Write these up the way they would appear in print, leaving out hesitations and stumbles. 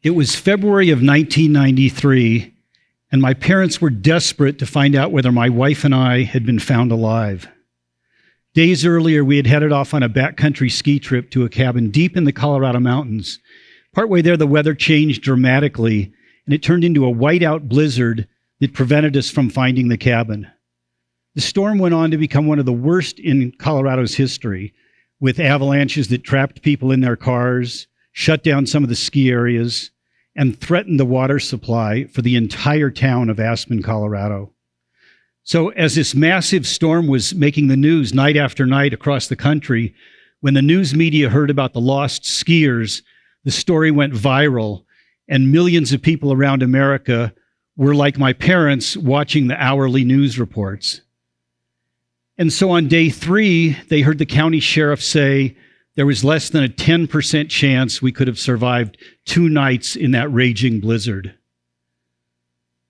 It was February of 1993, and my parents were desperate to find out whether my wife and I had been found alive. Days earlier, we had headed off on a backcountry ski trip to a cabin deep in the Colorado mountains. Partway there, the weather changed dramatically, and it turned into a whiteout blizzard that prevented us from finding the cabin. The storm went on to become one of the worst in Colorado's history, with avalanches that trapped people in their cars, shut down some of the ski areas, and threatened the water supply for the entire town of Aspen, Colorado. So as this massive storm was making the news night after night across the country, when the news media heard about the lost skiers, the story went viral, and millions of people around America were like my parents watching the hourly news reports. And so on day 3, they heard the county sheriff say there was less than a 10% chance we could have survived 2 nights in that raging blizzard.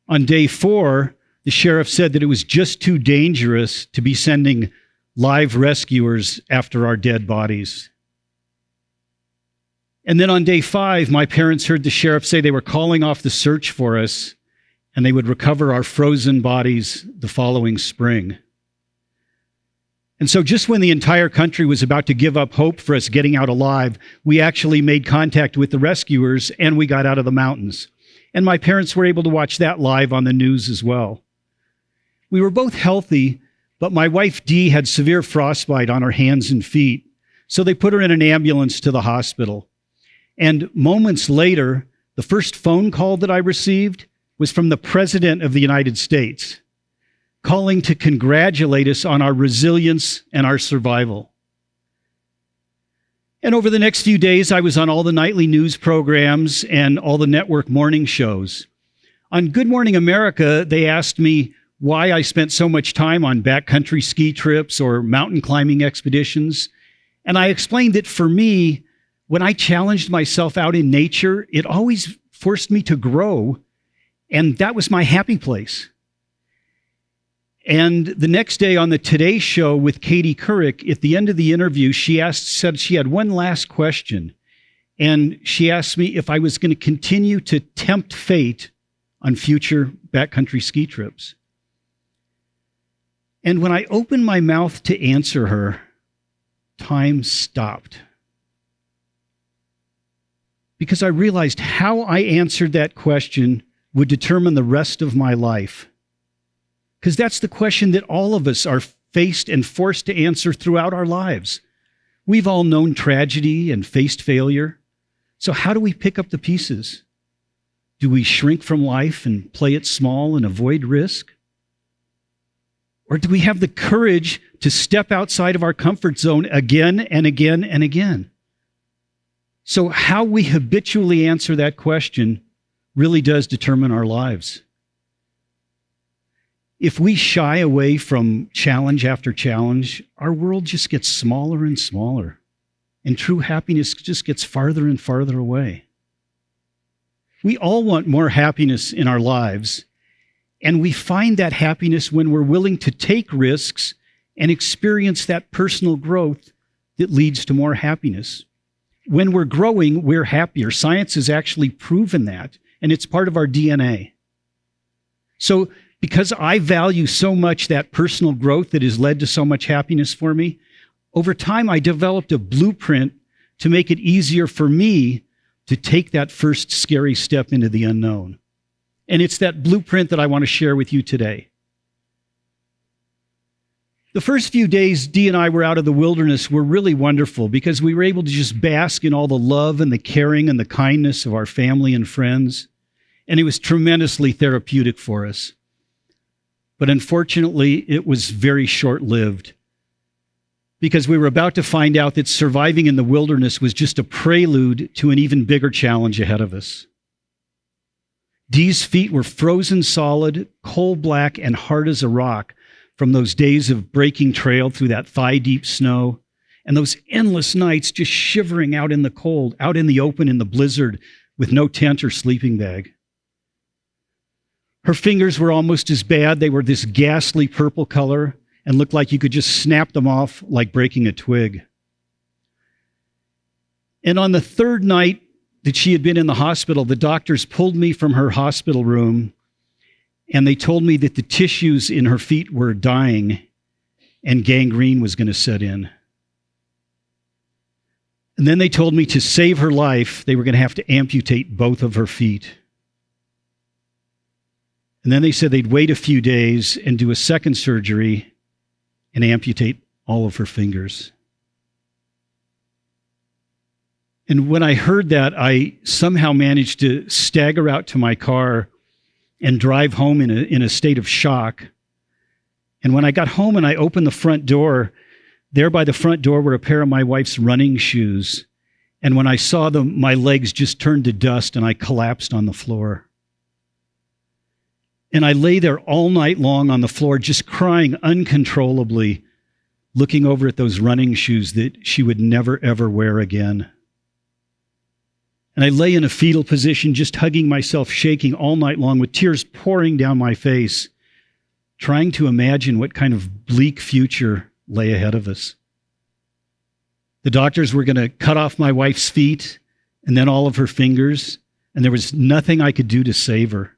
On day 4, the sheriff said that it was just too dangerous to be sending live rescuers after our dead bodies. And then on day 5, my parents heard the sheriff say they were calling off the search for us and they would recover our frozen bodies the following spring. And so just when the entire country was about to give up hope for us getting out alive, we actually made contact with the rescuers and we got out of the mountains. And my parents were able to watch that live on the news as well. We were both healthy, but my wife Dee had severe frostbite on her hands and feet, so they put her in an ambulance to the hospital. And moments later, the first phone call that I received was from the President of the United States, calling to congratulate us on our resilience and our survival. And over the next few days, I was on all the nightly news programs and all the network morning shows. On Good Morning America, they asked me why I spent so much time on backcountry ski trips or mountain climbing expeditions. And I explained that for me, when I challenged myself out in nature, it always forced me to grow, and that was my happy place. And the next day on the Today Show with Katie Couric, at the end of the interview, said she had one last question. And she asked me if I was going to continue to tempt fate on future backcountry ski trips. And when I opened my mouth to answer her, time stopped. Because I realized how I answered that question would determine the rest of my life. Because that's the question that all of us are faced and forced to answer throughout our lives. We've all known tragedy and faced failure. So how do we pick up the pieces? Do we shrink from life and play it small and avoid risk? Or do we have the courage to step outside of our comfort zone again and again and again? So how we habitually answer that question really does determine our lives. If we shy away from challenge after challenge, our world just gets smaller and smaller, and true happiness just gets farther and farther away. We all want more happiness in our lives, and we find that happiness when we're willing to take risks and experience that personal growth that leads to more happiness. When we're growing, we're happier. Science has actually proven that, and it's part of our DNA. So, because I value so much that personal growth that has led to so much happiness for me, over time I developed a blueprint to make it easier for me to take that first scary step into the unknown. And it's that blueprint that I want to share with you today. The first few days Dee and I were out of the wilderness were really wonderful because we were able to just bask in all the love and the caring and the kindness of our family and friends. And it was tremendously therapeutic for us. But unfortunately, it was very short-lived because we were about to find out that surviving in the wilderness was just a prelude to an even bigger challenge ahead of us. Dee's feet were frozen solid, coal black, and hard as a rock from those days of breaking trail through that thigh-deep snow and those endless nights just shivering out in the cold, out in the open in the blizzard with no tent or sleeping bag. Her fingers were almost as bad. They were this ghastly purple color and looked like you could just snap them off like breaking a twig. And on the third night, that she had been in the hospital, the doctors pulled me from her hospital room and they told me that the tissues in her feet were dying and gangrene was going to set in. And then they told me to save her life, they were going to have to amputate both of her feet. And then they said they'd wait a few days and do a second surgery and amputate all of her fingers. And when I heard that, I somehow managed to stagger out to my car and drive home in a state of shock. And when I got home and I opened the front door, there by the front door were a pair of my wife's running shoes. And when I saw them, my legs just turned to dust and I collapsed on the floor. And I lay there all night long on the floor, just crying uncontrollably, looking over at those running shoes that she would never, ever wear again. And I lay in a fetal position, just hugging myself, shaking all night long with tears pouring down my face, trying to imagine what kind of bleak future lay ahead of us. The doctors were going to cut off my wife's feet and then all of her fingers, and there was nothing I could do to save her.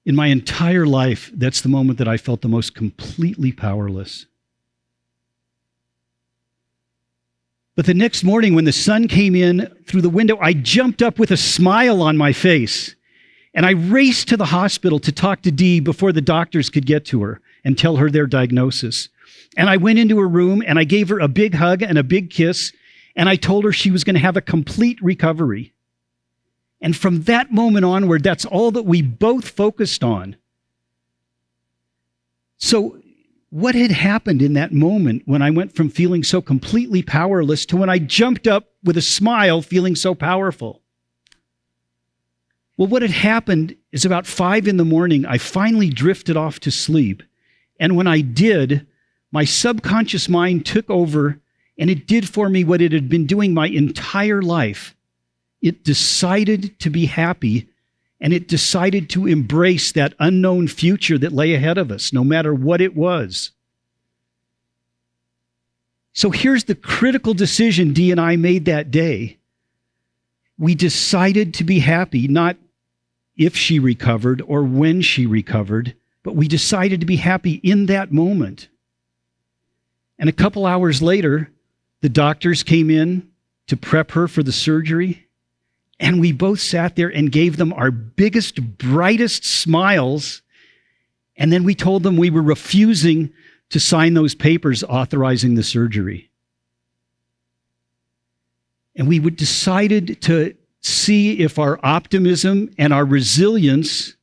In my entire life, that's the moment that I felt the most completely powerless. But the next morning, when the sun came in through the window, I jumped up with a smile on my face, and I raced to the hospital to talk to Dee before the doctors could get to her and tell her their diagnosis. And I went into her room, and I gave her a big hug and a big kiss, and I told her she was going to have a complete recovery. And from that moment onward, that's all that we both focused on. So what had happened in that moment when I went from feeling so completely powerless to when I jumped up with a smile feeling so powerful? Well, what had happened is about 5 a.m, I finally drifted off to sleep. And when I did, my subconscious mind took over, and it did for me what it had been doing my entire life. It decided to be happy, and it decided to embrace that unknown future that lay ahead of us, no matter what it was. So here's the critical decision Dee and I made that day. We decided to be happy, not if she recovered or when she recovered, but we decided to be happy in that moment. And a couple hours later, the doctors came in to prep her for the surgery. And we both sat there and gave them our biggest, brightest smiles. And then we told them we were refusing to sign those papers authorizing the surgery. And we decided to see if our optimism and our resilience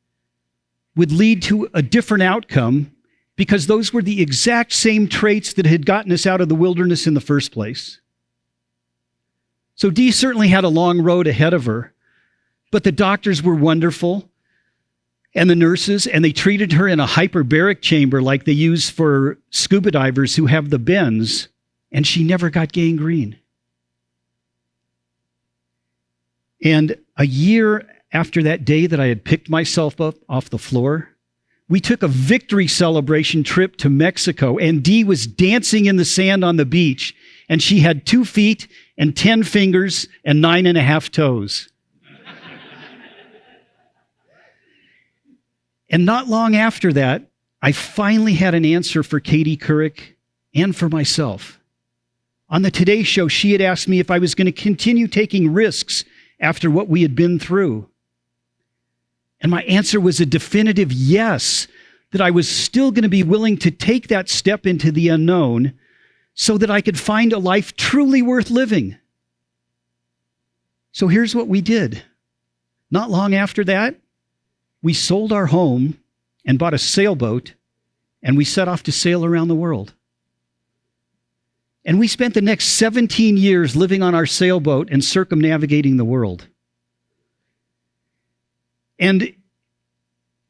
would lead to a different outcome, because those were the exact same traits that had gotten us out of the wilderness in the first place. So Dee certainly had a long road ahead of her, but the doctors were wonderful, and the nurses, and they treated her in a hyperbaric chamber like they use for scuba divers who have the bends, and she never got gangrene. And a year after that day that I had picked myself up off the floor, we took a victory celebration trip to Mexico, and Dee was dancing in the sand on the beach, and she had 2 feet and 10 fingers and 9.5 toes. And not long after that, I finally had an answer for Katie Couric and for myself. On the Today Show, she had asked me if I was going to continue taking risks after what we had been through. And my answer was a definitive yes, that I was still going to be willing to take that step into the unknown so that I could find a life truly worth living. So here's what we did. Not long after that, we sold our home and bought a sailboat, and we set off to sail around the world. And we spent the next 17 years living on our sailboat and circumnavigating the world. And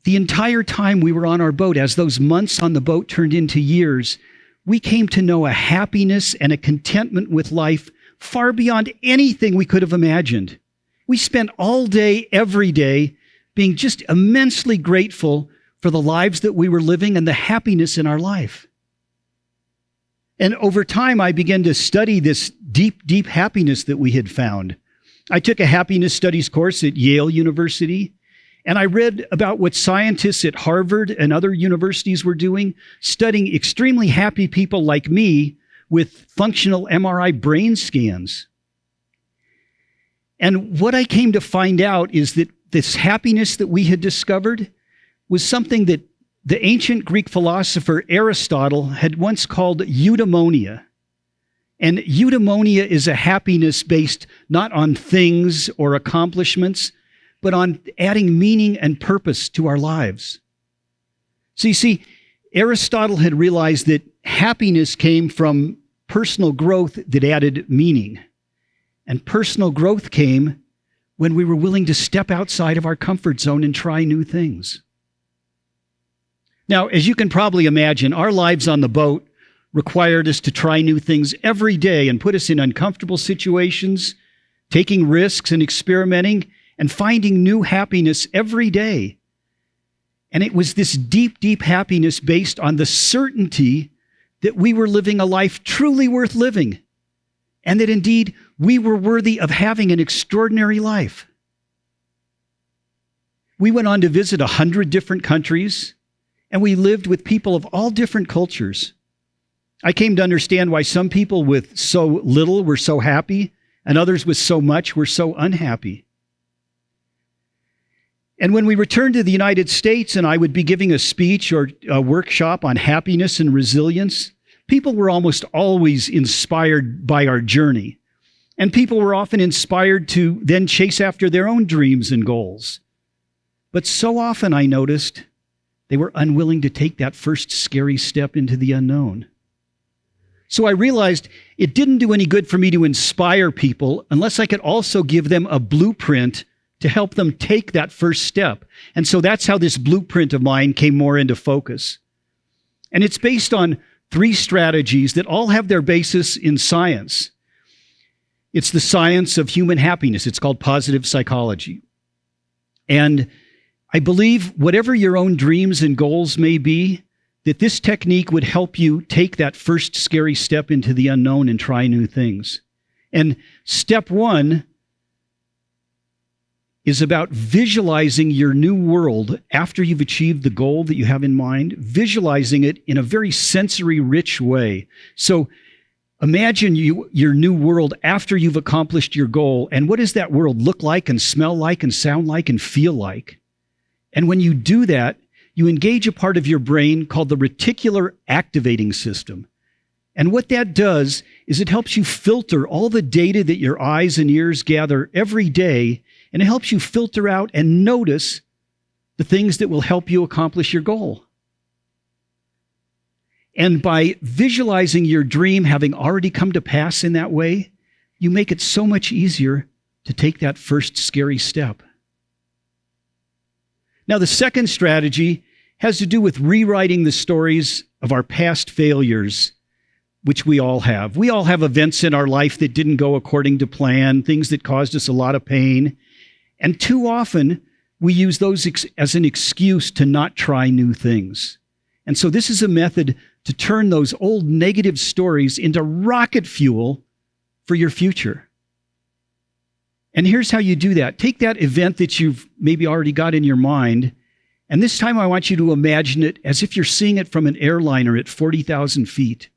the entire time we were on our boat, as those months on the boat turned into years, we came to know a happiness and a contentment with life far beyond anything we could have imagined. We spent all day, every day, being just immensely grateful for the lives that we were living and the happiness in our life. And over time, I began to study this deep, deep happiness that we had found. I took a happiness studies course at Yale University, and I read about what scientists at Harvard and other universities were doing, studying extremely happy people like me with functional MRI brain scans. And what I came to find out is that this happiness that we had discovered was something that the ancient Greek philosopher Aristotle had once called eudaimonia. And eudaimonia is a happiness based not on things or accomplishments, but on adding meaning and purpose to our lives. So you see, Aristotle had realized that happiness came from personal growth that added meaning. And personal growth came when we were willing to step outside of our comfort zone and try new things. Now, as you can probably imagine, our lives on the boat required us to try new things every day and put us in uncomfortable situations, taking risks and experimenting and finding new happiness every day. And it was this deep, deep happiness based on the certainty that we were living a life truly worth living, and that indeed we were worthy of having an extraordinary life. We went on to visit 100 different countries, and we lived with people of all different cultures. I came to understand why some people with so little were so happy, and others with so much were so unhappy. And when we returned to the United States and I would be giving a speech or a workshop on happiness and resilience, people were almost always inspired by our journey. And people were often inspired to then chase after their own dreams and goals. But so often I noticed they were unwilling to take that first scary step into the unknown. So I realized it didn't do any good for me to inspire people unless I could also give them a blueprint to help them take that first step. And so that's how this blueprint of mine came more into focus. And it's based on 3 strategies that all have their basis in science. It's the science of human happiness. It's called positive psychology. And I believe whatever your own dreams and goals may be, that this technique would help you take that first scary step into the unknown and try new things. And step 1 is about visualizing your new world after you've achieved the goal that you have in mind, visualizing it in a very sensory-rich way. So imagine your new world after you've accomplished your goal, and what does that world look like and smell like and sound like and feel like? And when you do that, you engage a part of your brain called the reticular activating system. And what that does is it helps you filter all the data that your eyes and ears gather every day, and it helps you filter out and notice the things that will help you accomplish your goal. And by visualizing your dream having already come to pass in that way, you make it so much easier to take that first scary step. Now, the second strategy has to do with rewriting the stories of our past failures, which we all have. We all have events in our life that didn't go according to plan, things that caused us a lot of pain. And too often, we use those as an excuse to not try new things. And so this is a method to turn those old negative stories into rocket fuel for your future. And here's how you do that. Take that event that you've maybe already got in your mind, and this time I want you to imagine it as if you're seeing it from an airliner at 40,000 feet.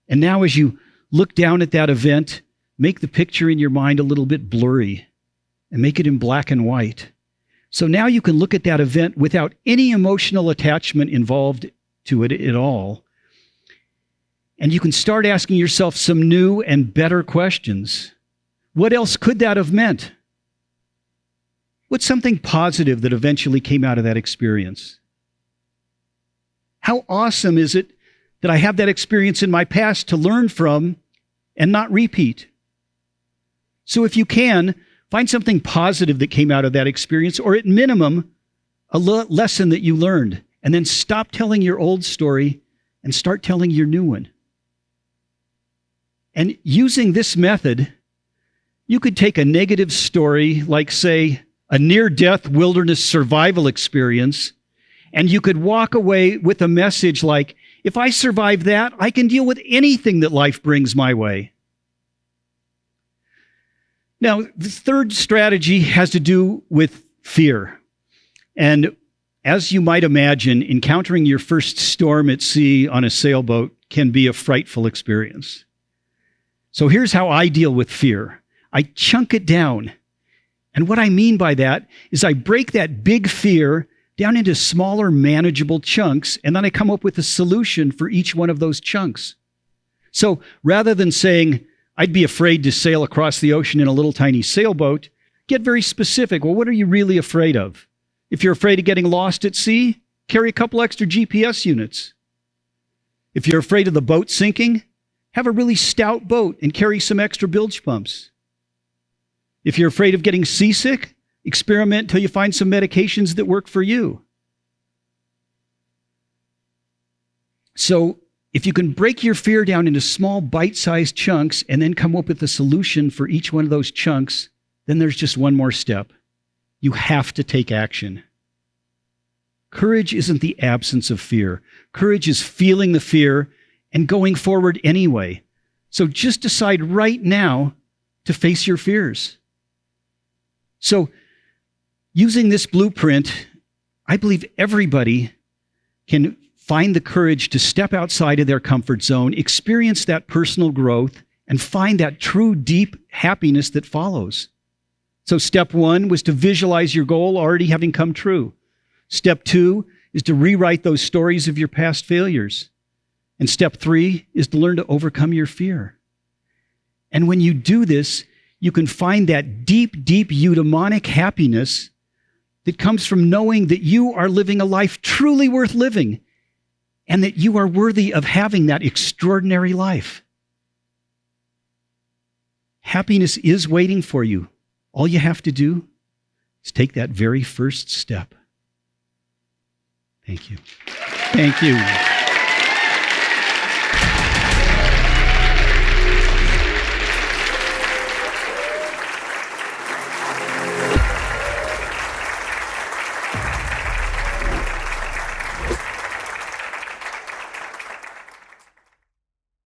And now as you look down at that event, make the picture in your mind a little bit blurry and make it in black and white. So now you can look at that event without any emotional attachment involved to it at all. And you can start asking yourself some new and better questions. What else could that have meant? What's something positive that eventually came out of that experience? How awesome is it that I have that experience in my past to learn from and not repeat? So if you can, find something positive that came out of that experience, or at minimum, a lesson that you learned, and then stop telling your old story and start telling your new one. And using this method, you could take a negative story, like, say, a near-death wilderness survival experience, and you could walk away with a message like, if I survive that, I can deal with anything that life brings my way. Now, the third strategy has to do with fear. And as you might imagine, encountering your first storm at sea on a sailboat can be a frightful experience. So here's how I deal with fear. I chunk it down. And what I mean by that is I break that big fear down into smaller, manageable chunks, and then I come up with a solution for each one of those chunks. So rather than saying, I'd be afraid to sail across the ocean in a little tiny sailboat, get very specific. Well, what are you really afraid of? If you're afraid of getting lost at sea, carry a couple extra GPS units. If you're afraid of the boat sinking, have a really stout boat and carry some extra bilge pumps. If you're afraid of getting seasick, experiment till you find some medications that work for you. So, if you can break your fear down into small bite-sized chunks and then come up with a solution for each one of those chunks, then there's just one more step. You have to take action. Courage isn't the absence of fear. Courage is feeling the fear and going forward anyway. So just decide right now to face your fears. So using this blueprint, I believe everybody can find the courage to step outside of their comfort zone, experience that personal growth, and find that true, deep happiness that follows. So step 1 was to visualize your goal already having come true. Step 2 is to rewrite those stories of your past failures. And step 3 is to learn to overcome your fear. And when you do this, you can find that deep, deep eudaimonic happiness that comes from knowing that you are living a life truly worth living, and that you are worthy of having that extraordinary life. Happiness is waiting for you. All you have to do is take that very first step. Thank you. Thank you.